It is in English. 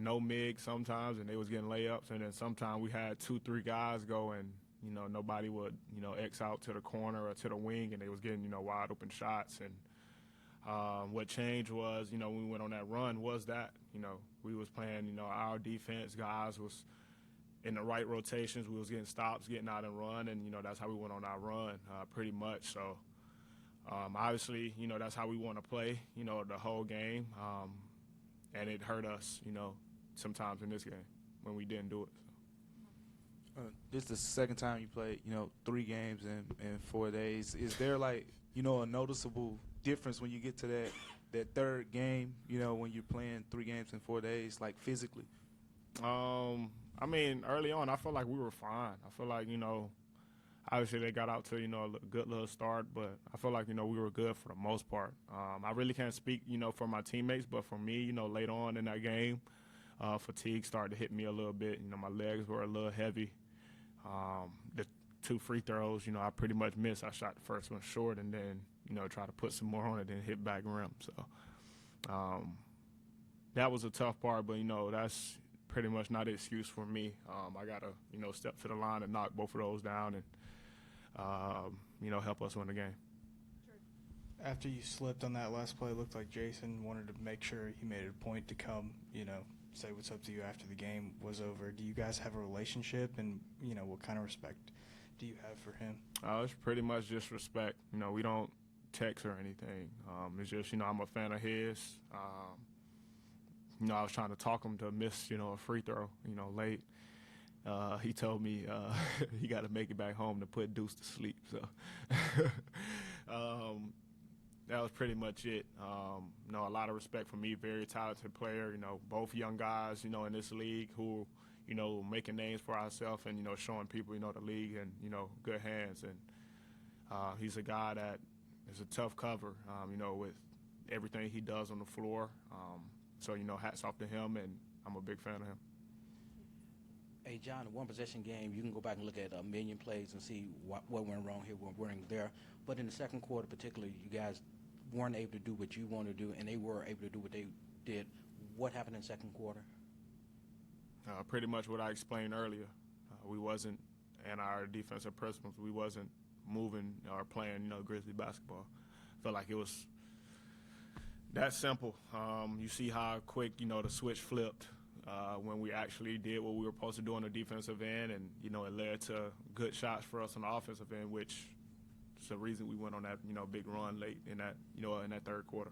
no mig sometimes, and they was getting layups, and then sometimes we had 2-3 guys go, and nobody would X out to the corner or to the wing, and they was getting wide open shots. And what changed was when we went on that run was that we was playing our defense guys was in the right rotations. We was getting stops, getting out and run, and that's how we went on our run pretty much. So obviously that's how we want to play the whole game, and it hurt us sometimes in this game when we didn't do it. So. This is the second time you played 3 games in 4 days. Is there like a noticeable difference when you get to that third game, when you're playing 3 games in 4 days, like physically? I mean, early on, I felt like we were fine. I feel like, obviously they got out to, a good little start, but I feel like, we were good for the most part. I really can't speak, for my teammates, but for me, later on in that game, fatigue started to hit me a little bit. My legs were a little heavy. The 2 free throws, I pretty much missed. I shot the first one short and then, try to put some more on it and hit back rim. So that was a tough part, but, that's pretty much not an excuse for me. I got to, step to the line and knock both of those down and, help us win the game. After you slipped on that last play, it looked like Jason wanted to make sure he made it a point to come, say what's up to you after the game was over. Do you guys have a relationship, and, what kind of respect do you have for him? It's pretty much just respect. We don't text or anything. It's just, I'm a fan of his. I was trying to talk him to miss, a free throw, late. He told me he got to make it back home to put Deuce to sleep. So that was pretty much it. A lot of respect for me, very talented player, both young guys, in this league who, making names for ourselves and, showing people, the league and, good hands. And he's a guy that is a tough cover, with everything he does on the floor. So, hats off to him, and I'm a big fan of him. Hey, John, a one-possession game, you can go back and look at a million plays and see what went wrong here, what went there. But in the second quarter particularly, you guys weren't able to do what you wanted to do, and they were able to do what they did. What happened in the second quarter? Pretty much what I explained earlier. We wasn't, and our defensive principles, we wasn't moving or playing, Grizzly basketball. I felt like it was that simple. You see how quick, the switch flipped when we actually did what we were supposed to do on the defensive end, and, it led to good shots for us on the offensive end, which is the reason we went on that, big run late in that, in that third quarter.